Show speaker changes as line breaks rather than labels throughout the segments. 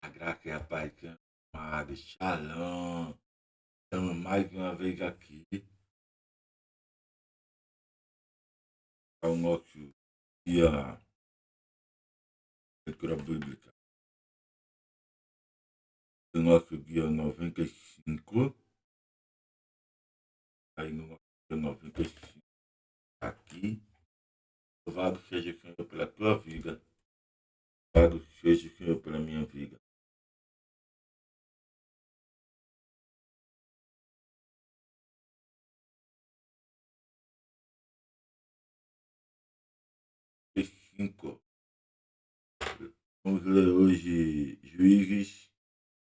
A graça e a paz, amado. Shalom. Estamos mais uma vez aqui para o nosso dia de leitura bíblica. O nosso dia 95. Aí no nosso dia 95, aqui. Louvado seja o Senhor pela tua vida. Louvado seja o Senhor pela minha vida. Vamos ler hoje Juízes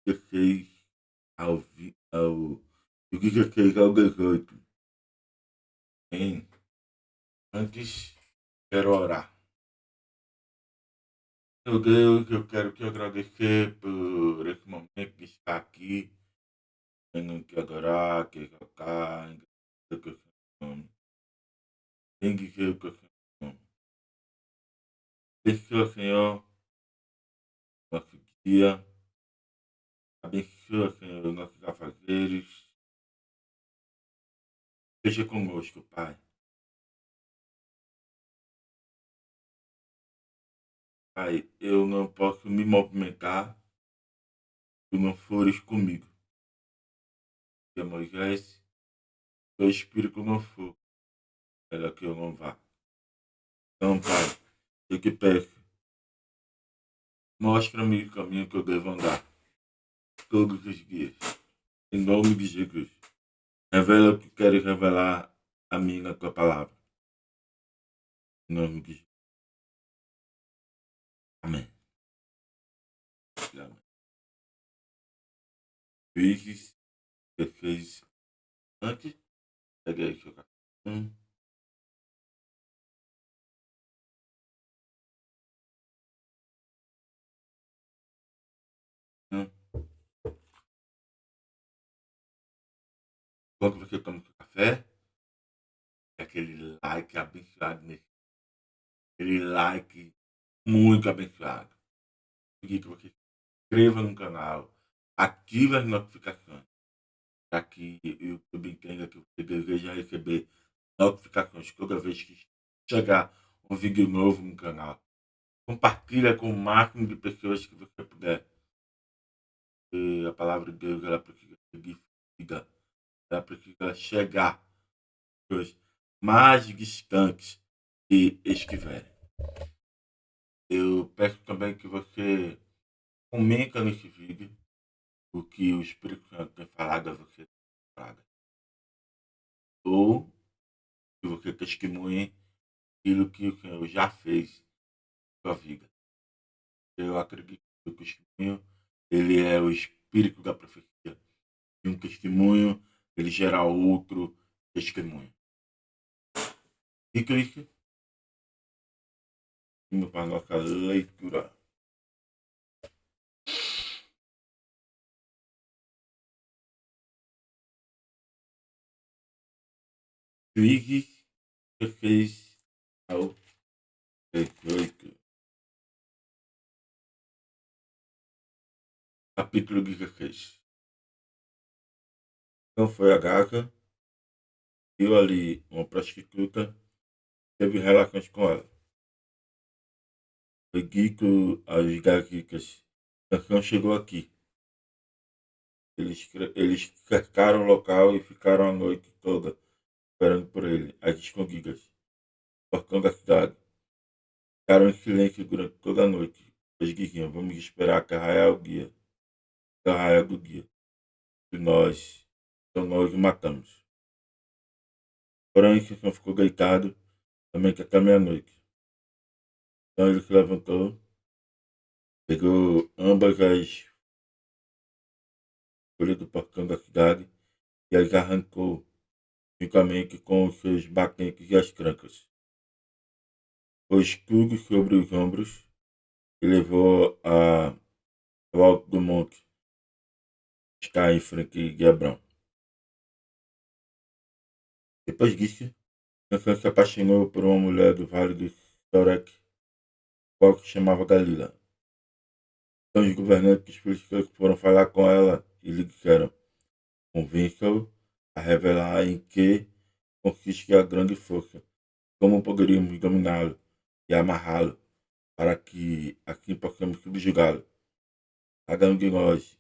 16 Juízes 16 ao 18. Hein? Antes, quero orar. Meu Deus, eu quero te agradecer por esse momento de estar aqui, tendo que adorar, que exaltar, engrandecer o teu nome, bendizer o teu nome. Abençoa, Senhor, nosso dia. Abençoa, Senhor, nossos afazeres. Esteja conosco, Pai. Pai, eu não posso me movimentar se tu não fores comigo. Se Moisés, teu espírito não for, ela que eu não vá. Então, Pai, eu te peço, mostra-me o caminho que eu devo andar todos os dias. Em nome de Jesus. Revela o que queres revelar a mim na tua palavra. Em nome de Jesus. Amém. Amém. Juízes 16 antes. Pegue aí seu cartão. Enquanto você toma seu café, é aquele like abençoado nesse. Aquele like muito abençoado. Pedir que você se inscreva no canal, ative as notificações, para que o YouTube entenda que você deseja receber notificações toda vez que chegar um vídeo novo no canal. Compartilha com o máximo de pessoas que você puder. E a palavra de Deus ela precisa ser difundida. Ela precisa chegar às pessoas mais distantes que estiverem. Eu peço também que você comenta nesse vídeo o que o Espírito Santo tem falado a você. Ou que você testemunhe aquilo que o Senhor já fez na sua vida. Eu acredito que o testemunho ele é o espírito da profecia. E um testemunho ele gera outro testemunho. Dito isso, vamos para a nossa leitura. Juízes 16 ao 18. Capítulo 16. Então foi a Gaza, viu ali uma prostituta, teve relações com ela. Foi dito aos gazitas, Sansão chegou aqui. Eles cercaram o local e ficaram a noite toda esperando por ele, às escondidas, portão da cidade. Ficaram em silêncio durante toda a noite, Pois, Guiguinho, vamos esperar que arraiar o guia. Que arraiar do guia. E nós, então nós o matamos. Porém, Sansão ficou deitado também que até meia-noite. Então ele se levantou, pegou ambas as folhas do portão da cidade e as arrancou juntamente com os seus batentes e as trancas. Pôs tudo sobre os ombros e levou ao alto do monte, que está em frente de Hebrão. Depois disso, Sansão se apaixonou por uma mulher do vale de Sorek, qual que chamava Galila. Então os governantes filisteus foram falar com ela e lhe disseram: convença-o a revelar em que consiste a grande força, como poderíamos dominá-lo e amarrá-lo, para que assim possamos subjugá-lo. Cada um de nós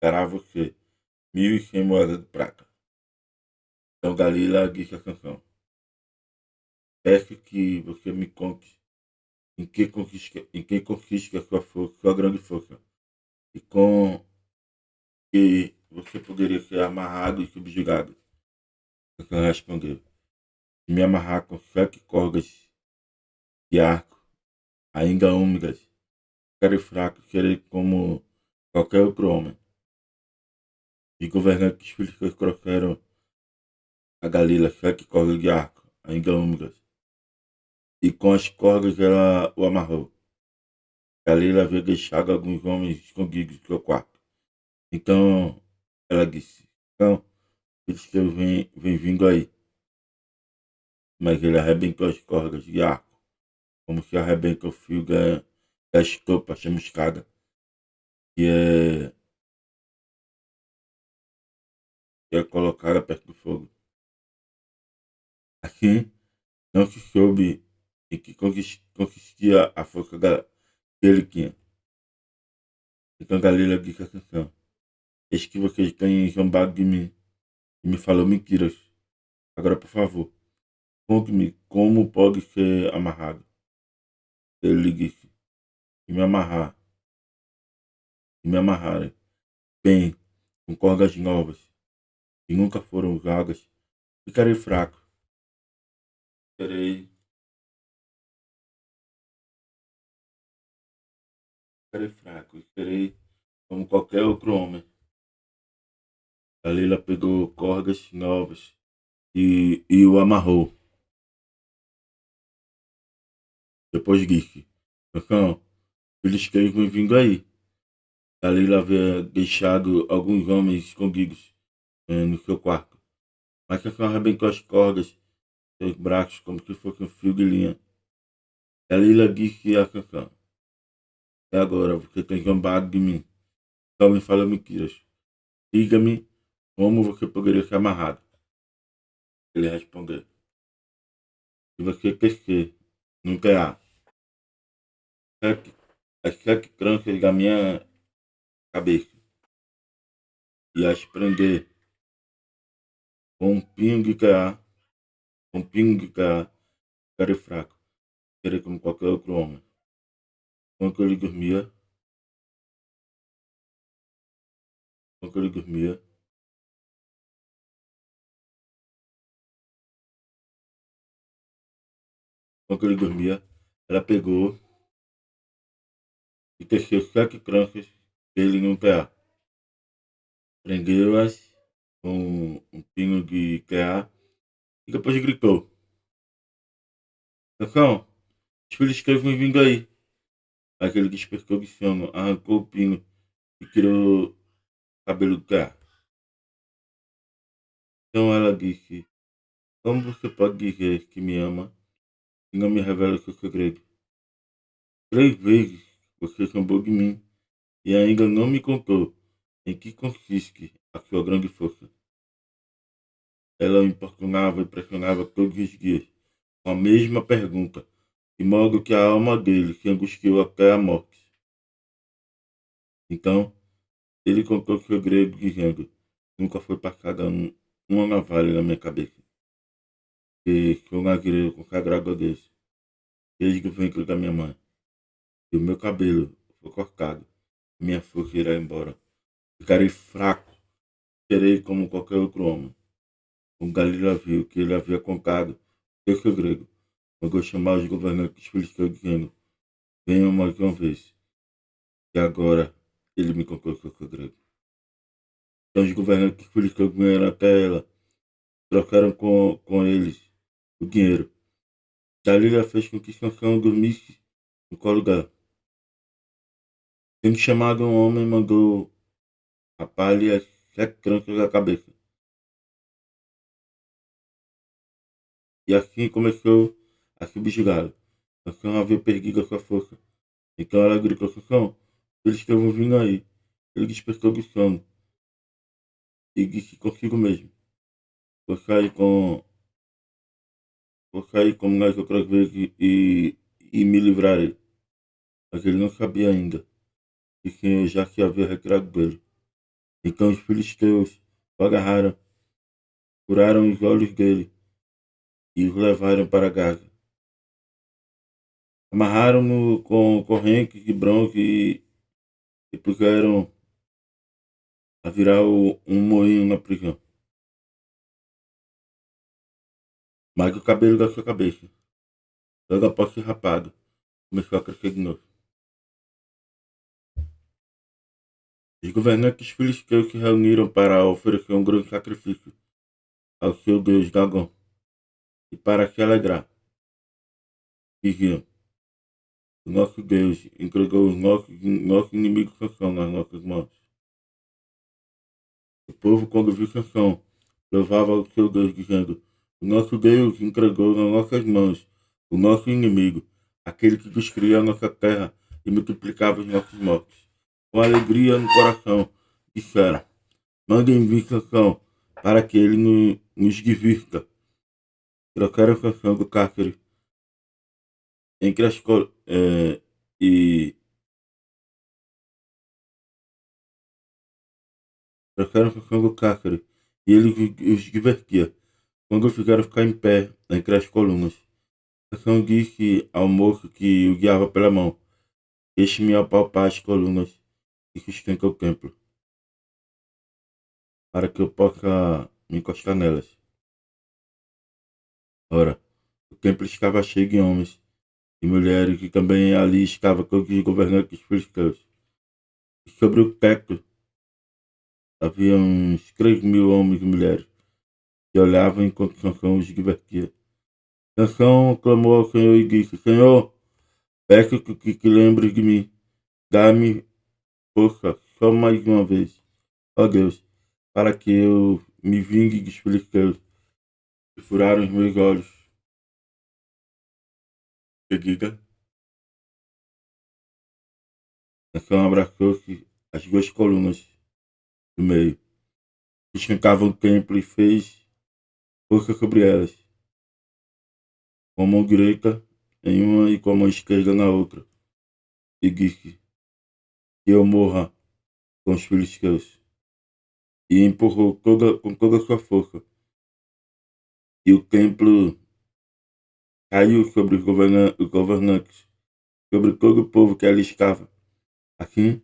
dará a você 1.100 moedas de prata. Então Dalila disse a Sansão: peço que você me conte em que consiste a sua força, sua grande força, e com que você poderia ser amarrado e subjugado. Sansão respondeu: se me amarrar com 7 cordas de arco, ainda úmidas, ficarei fraco, serei como qualquer outro homem. E governantes filisteus trouxeram a Galila 7 cordas de arco, ainda úmidas, e com as cordas ela o amarrou. Galila havia deixado alguns homens escondidos no seu quarto. Então ela disse: então, filisteus vem vindo aí. Mas ele arrebentou as cordas de arco, como se arrebenta o fio da estopa chamuscada, que é colocada perto do fogo. Assim, não se soube em que consistia a força que ele tinha. Então Galila disse a Sansão: eis que vocês têm zombado de mim e me falou mentiras. Agora, por favor, conte-me como pode ser amarrado. Ele lhe disse: se me amarrar, se me amarrarem bem, com cordas novas, que nunca foram usadas, ficarei fraco. Serei, ficarei fraco, serei como qualquer outro homem. Dalila pegou cordas novas e o amarrou. Depois disse: Sansão, filisteus vem vindo aí. Dalila havia deixado alguns homens escondidos no seu quarto. Mas Sansão arrebentou as cordas, seus braços, como se fosse um fio de linha. Dalila disse a Sansão: e agora você tem zombado de mim. Só me fala mentiras. Diga-me como você poderia ser amarrado. Ele respondeu: se você tecer num tear sete, as 7 tranças da minha cabeça e as prender com um pingo de tear, ficarei fraco, serei como qualquer outro homem. Enquanto ele dormia, enquanto ele dormia, enquanto ele dormia, ela pegou e teceu 7 tranças dele num tear. Prendeu-as com um pino de tear e depois gritou: Sansão, os filisteus vão vindo aí. Aquele despertou de sono, arrancou o pino e tirou o cabelo do tear. Então ela disse: como você pode dizer que me ama e não me revela o seu segredo? 3 vezes você zombou de mim e ainda não me contou em que consiste a sua grande força. Ela o importunava e pressionava todos os dias com a mesma pergunta, de modo que a alma dele se angustiou até a morte. Então ele contou o segredo, dizendo: nunca foi passada uma navalha na minha cabeça, que sou um agreiro consagrado a Deus, desde o ventre da minha mãe. e o meu cabelo foi cortado. Minha força irá embora. Ficarei fraco, serei como qualquer outro homem. O Galileu viu que ele havia conquistado o seu grego. Mandou chamar os governantes filisteus dizendo: venham mais uma vez. E agora ele me conquistou o seu grego. Então os governantes filisteus vieram até ela, trocaram com eles o dinheiro. Dalila fez com que Sansão dormisse no colo dela. Tendo chamado um homem, mandou rapar-lhe as 7 tranças da cabeça. E assim começou a subjugá-lo. Sansão havia perdido a sua força. Então ela gritou: Sansão, eles estavam vindo aí. Ele despertou do sono e disse consigo mesmo: Vou sair, vou sair como nas outras vezes e me livrarei. Mas ele não sabia ainda que o Senhor já se havia retirado dele. Então os filisteus o agarraram, furaram os olhos dele e os levaram para Gaza. Amarraram-no com correntes de bronze e puseram a virar um moinho na prisão. Mas o cabelo da sua cabeça, logo após ser rapado, começou a crescer de novo. Os governantes filisteus se reuniram para oferecer um grande sacrifício ao seu deus Dagom e para se alegrar. Diziam: o nosso Deus entregou os nossos inimigos Sansão nas nossas mãos. O povo, quando viu Sansão, louvava o seu Deus, dizendo: o nosso Deus entregou nas nossas mãos o nosso inimigo, aquele que destruía a nossa terra e multiplicava os nossos mortos. Com alegria no coração, disseram: mandem vir Sansão para que ele nos divirta. Trocaram Sansão do cárcere entre as e trocaram Sansão do cárcere e ele os divertia. Quando o fizeram ficar em pé entre as colunas, Sansão disse ao moço que o guiava pela mão: deixe-me apalpar as colunas que sustentam o templo, para que eu possa me encostar nelas. Ora, o templo estava cheio de homens e mulheres, e também ali estava todos os governantes filisteus. E sobre o teto havia uns 3.000 homens e mulheres que olhavam enquanto Sansão os divertia. Sansão clamou ao Senhor e disse: Senhor, peço que lembres de mim. Dá-me força só mais uma vez, ó Deus, para que eu me vingue dos filisteus que furaram os meus olhos. Em seguida, Sansão abraçou-se às 2 colunas do meio, que sustentavam o templo, e fez força sobre elas, com a mão direita em uma e com a mão esquerda na outra, e disse: que eu morra com os filisteus. E empurrou com toda a sua força, e o templo caiu sobre os governantes, sobre todo o povo que ali estava. Assim,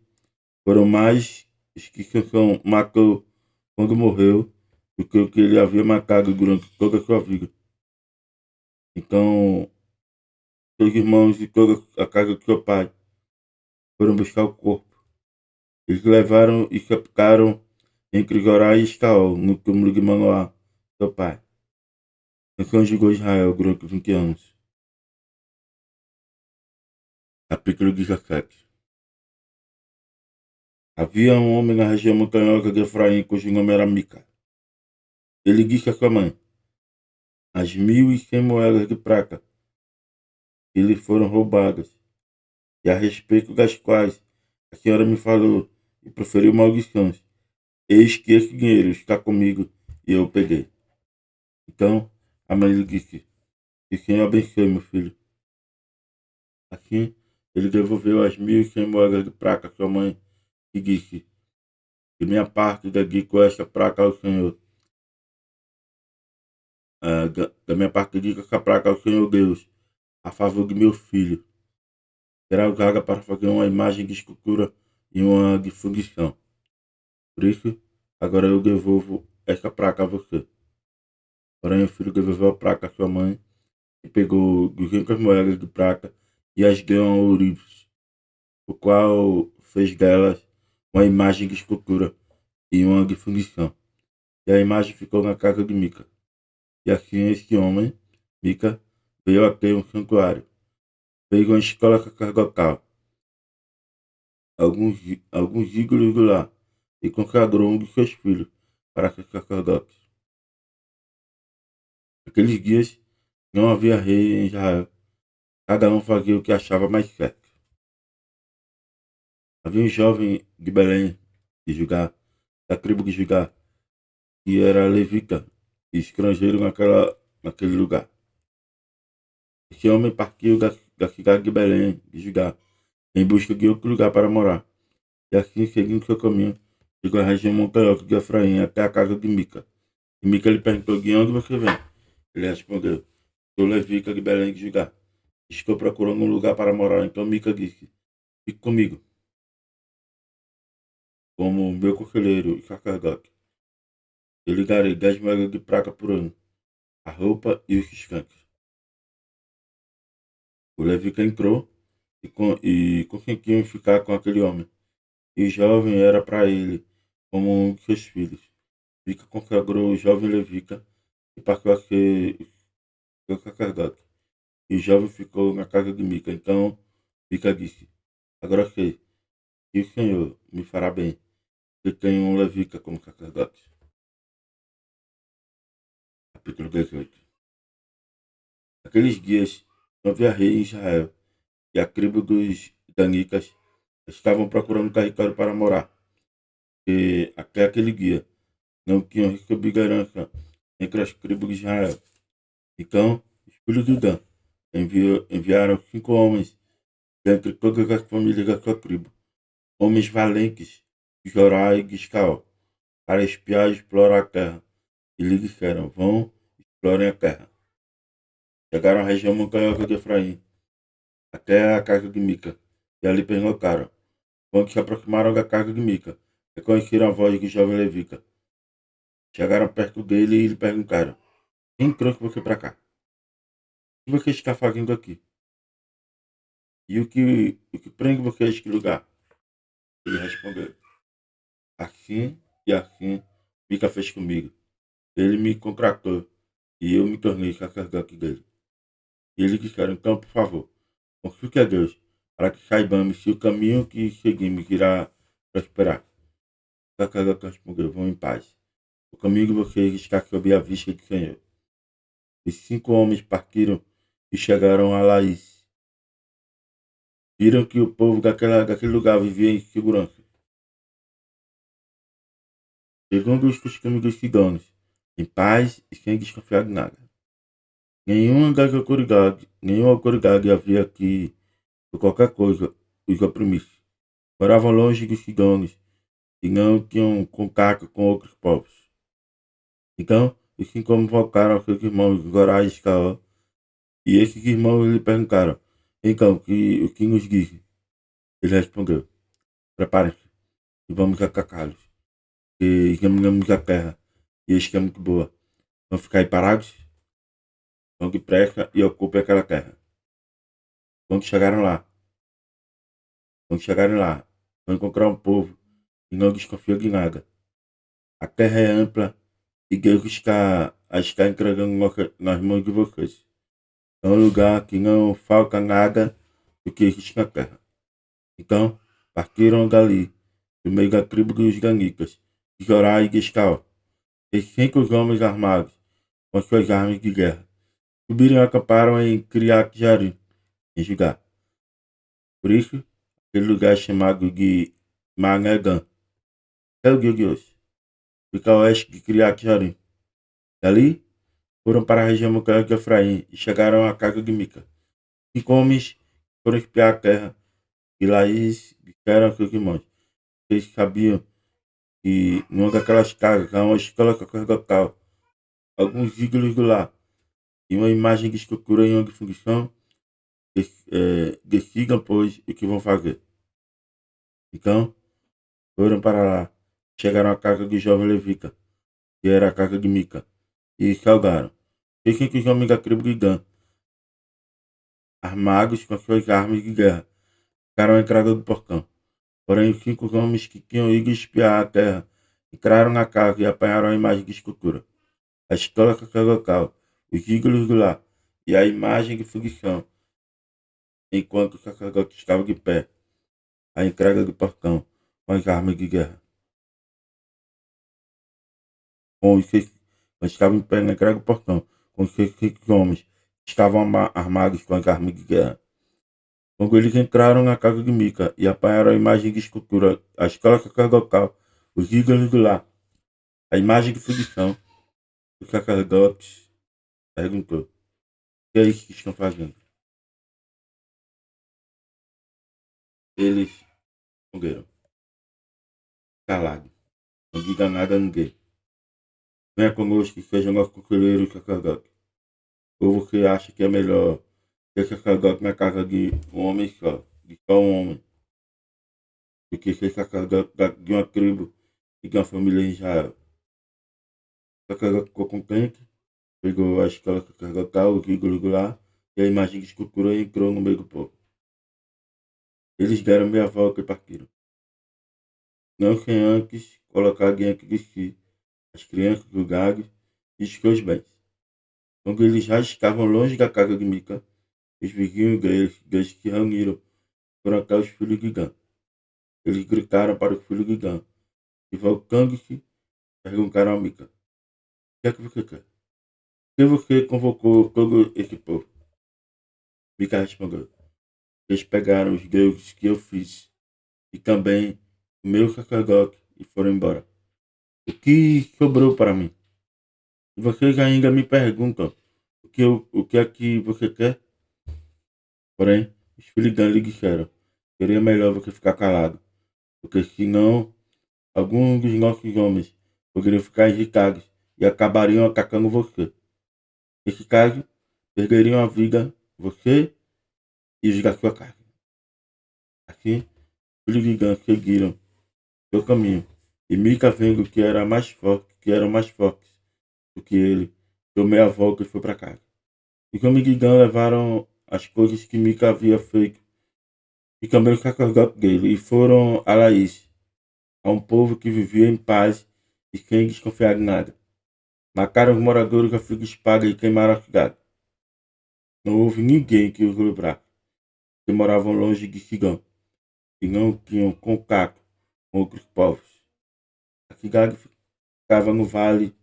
foram mais os que Sansão matou quando morreu do que o que ele havia matado durante toda a sua vida. Então, seus irmãos e toda a casa de seu pai foram buscar o corpo. Eles levaram e sepultaram entre Jorá e Estaol, no túmulo de Manoá, seu pai. Sansão julgou Israel durante 20 anos. Capítulo 17. Havia um homem na região montanhosa de Efraim, cujo nome era Mica. Ele disse à sua mãe: as 1.100 moedas de prata que lhe foram roubadas, e a respeito das quais a senhora me falou e proferiu maldições, eis que esse dinheiro está comigo e eu o peguei. Então a mãe lhe disse: que o Senhor abençoe, meu filho. Assim ele devolveu as 1.100 moedas de prata à sua mãe e disse: de minha parte dedico esta prata ao Senhor. Da minha parte dedico essa prata ao Senhor Deus, a favor de meu filho. será usada para fazer uma imagem de escultura e uma de fundição. Por isso, agora eu devolvo essa placa a você. Porém, o filho devolveu a placa à sua mãe e pegou 200 moedas de prata e as deu a ourives, o qual fez delas uma imagem de escultura e uma de fundição. E a imagem ficou na casa de Mica. E assim esse homem, Mica, veio a ter um santuário. Fez uma escola sacerdotal, alguns ídolos do lar, e consagrou um de seus filhos para ser sacerdote. Naqueles dias não havia rei em Israel, cada um fazia o que achava mais certo. Havia um jovem de Belém, de Judá, da tribo de Judá, que era levita e estrangeiro naquele lugar. Esse homem partiu da cidade de Belém, de Judá, em busca de outro lugar para morar. E assim, seguindo seu caminho, chegou à região montanhosa de Efraim, até a casa de Mica. E Mica lhe perguntou: de onde você vem? Ele respondeu: sou levita de Belém de Judá. Estou procurando um lugar para morar. Então Mica disse: fique comigo, como meu conselheiro e sacerdote. Eu lhe darei 10 moedas de prata por ano, a roupa e os descansos. O levita entrou e consentiu em ficar com aquele homem. E o jovem era para ele como um de seus filhos. Mica consagrou o jovem levita e passou a ser seu sacerdote. E o jovem ficou na casa de Mica. Então Mica disse: agora sei que o Senhor me fará bem, que tenho um levita como sacerdote. Capítulo 18. Naqueles dias não havia rei em Israel, e a tribo dos Danicas estavam procurando território para morar, e até aquele dia não tinham recebido herança entre as tribos de Israel. Então os filhos de Dan enviaram 5 homens dentre todas as famílias da sua tribo, homens valentes de Jorá e de Escaol, para espiar e explorar a terra. E lhe disseram: vão, explorem a terra. Chegaram à região montanhosa de Efraim, até a casa de Mica, e ali pernotaram. Quando se aproximaram da casa de Mica, reconheceram a voz de jovem levita. Chegaram perto dele e lhe perguntaram: quem trouxe você para cá? O que você está fazendo aqui? E o que prende você a este lugar? Ele respondeu: assim e assim Mica fez comigo. Ele me contratou e eu me tornei sacerdote dele. E eles disseram: então, por favor, consulte a Deus, para que saibamos se o caminho que seguimos irá prosperar. O sacerdote respondeu: vão em paz. O caminho de vocês está sob a vista do Senhor. Os 5 homens partiram e chegaram a Laís. Viram que o povo daquele lugar vivia em segurança, segundo os costumes dos ciganos, em paz e sem desconfiar de nada. Nenhuma autoridade havia que, por qualquer coisa, os oprimisse. Moravam longe dos ciganos e não tinham contato com outros povos. Então, os 5 homens voltaram aos seus irmãos Gorá e Escaó, e esses irmãos lhe perguntaram: então, o que nos diz? Ele respondeu: preparem-se e vamos atacá-los, e examinamos a terra, e eis que é muito boa. Vão ficar aí parados? Vão depressa e ocupem aquela terra. Quando chegaram lá, quando chegarem lá, vão encontrar um povo que não desconfia de nada. A terra é ampla e Deus está entregando nas mãos de vocês. É um lugar que não falta nada do que existe na terra. Então, partiram dali, do meio da tribo dos Ganitas, de Jorá e de Escal, 600 homens armados, com suas armas de guerra. Subiram e acamparam em Criat Jarim, em Judá. Por isso, aquele lugar é chamado de Manegã, até o dia de hoje. Fica a oeste de Criat Jarim. Dali, foram para a região montanhosa de Efraim e chegaram à casa de Mica. 5 homens foram espiar a terra e Laís disseram aos seus irmãos: eles sabiam que numa daquelas casas há uma escola sacerdotal, alguns ídolos do lar e uma imagem de escultura em uma de fundição. decidam, pois, o que vão fazer. Então, foram para lá. Chegaram à casa do jovem levita, que era a casa de Mica, e salgaram. Fiquem que os homens da tribo de Dan, armados com suas armas de guerra, ficaram à entrada do portão. Porém, os 5 homens que tinham ido espiar a terra entraram na casa e apanharam a imagem de escultura, a estola sacerdotal, os ídolos do lar e a imagem de fundição, enquanto o sacerdote estava de pé, à entrada do portão, com as armas de guerra. Com os seis, estava em pé na entrada do portão, com os 6 homens que estavam armados com as armas de guerra. Quando eles entraram na casa de Mica e apanharam a imagem de escultura, a escola sacerdotal, os ídolos do lar, a imagem de fundição, o sacerdote perguntou: o que é isso que estão fazendo? Eles responderam: calado, não diga nada a ninguém. Venha conosco e seja nosso conselheiro sacerdote. Ou você acha que é melhor ser sacerdote na casa de um homem só, de só um homem, do que ser sacerdote de uma tribo e de uma família em Israel? O sacerdote ficou contente, pegou a escola sacerdotal, o ídolos lá e a imagem de escultura e entrou no meio do povo. Eles deram meia volta e partiram, não sem antes colocar diante de si as crianças, os gado e os seus bens. Quando eles já estavam longe da casa de Mica, os vizinhos deles se reuniram, foram até os filhos de Dan. Eles gritaram para os filhos de Dan e, voltando-se, perguntaram a Mica: o que é que você quer? Por que você convocou todo esse povo? Mica respondeu: eles pegaram os deuses que eu fiz e também o meu sacerdote e foram embora. O que sobrou para mim? E vocês ainda me perguntam o que é que você quer? Porém, os filhos de Dan lhe disseram: seria melhor você ficar calado, porque senão alguns dos nossos homens poderiam ficar irritados e acabariam atacando você. Nesse caso, perderiam a vida você e os da sua casa. Assim, os filhos de Dan seguiram seu caminho, e Mica, vendo que eram mais fortes do que ele, deu meia volta e foi para casa. Os homens de Dan levaram as coisas que Mica havia feito e também o sacerdote dele, e foram a Laís, a um povo que vivia em paz e sem desconfiar de nada. Mataram os moradores a fio de espada e queimaram a cidade. Não houve ninguém que os livrasse, que moravam longe de Sidom e não tinham contato com outros povos. A cidade ficava no vale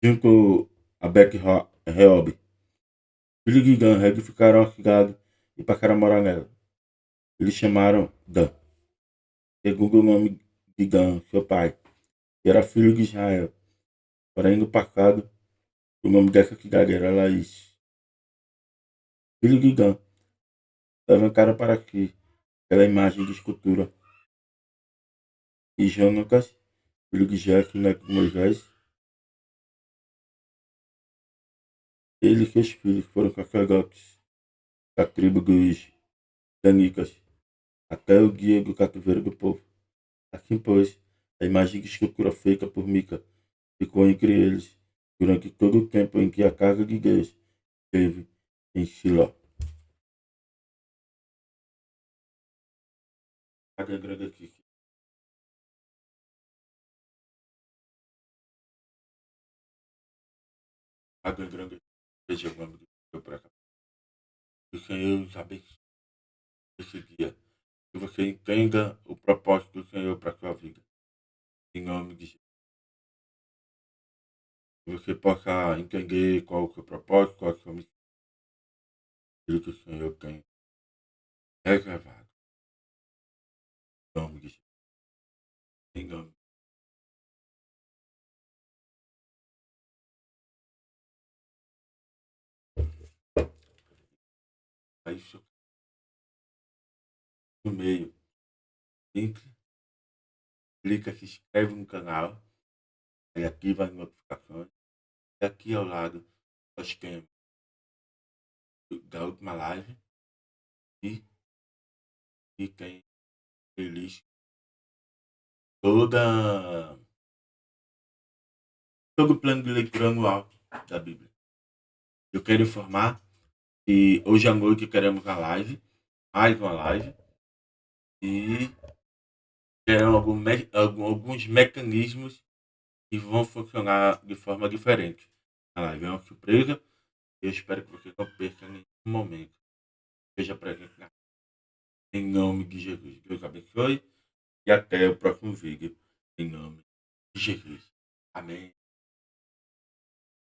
junto a Bet-Reob. Filhos de Dan reedificaram a cidade e passaram a morar nela. Eles chamaram Dan, segundo o nome de Dan, seu pai, que era filho de Israel. Porém, no passado, o nome dessa cidade era Laís. Filho de Dan, levantaram para si aquela imagem de escultura. E Jonatas, filho de Jefe, neto de Moisés, ele e seus filhos foram sacerdotes da tribo dos Danicas, até o dia do cativeiro do povo. Assim, pois, a imagem de escultura feita por Mica ficou entre eles durante todo o tempo em que a casa de Deus esteve em Siló. Cadê a grande aqui? Cadê a grande aqui? Veja o nome do Senhor para cá. Que o Senhor os abençoe esse dia. Que você entenda o propósito do Senhor para a sua vida. Em nome de Jesus. Que você possa entender qual é o seu propósito, qual é a sua missão, aquilo que o Senhor tem reservado. Em nome de Jesus. Em nome. Aí, isso no meio. Entre, clica, se inscreve no canal. Aí ativa as notificações. E aqui ao lado nós temos da última live e fiquem felizes toda todo o plano de leitura anual da Bíblia. Eu quero informar que hoje à noite queremos uma live, mais uma live, e terão alguns mecanismos que vão funcionar de forma diferente. A live é uma surpresa. Eu espero que você não perca nenhum momento. Seja presente em nome de Jesus. Deus abençoe e até o próximo vídeo. Em nome de Jesus. Amém.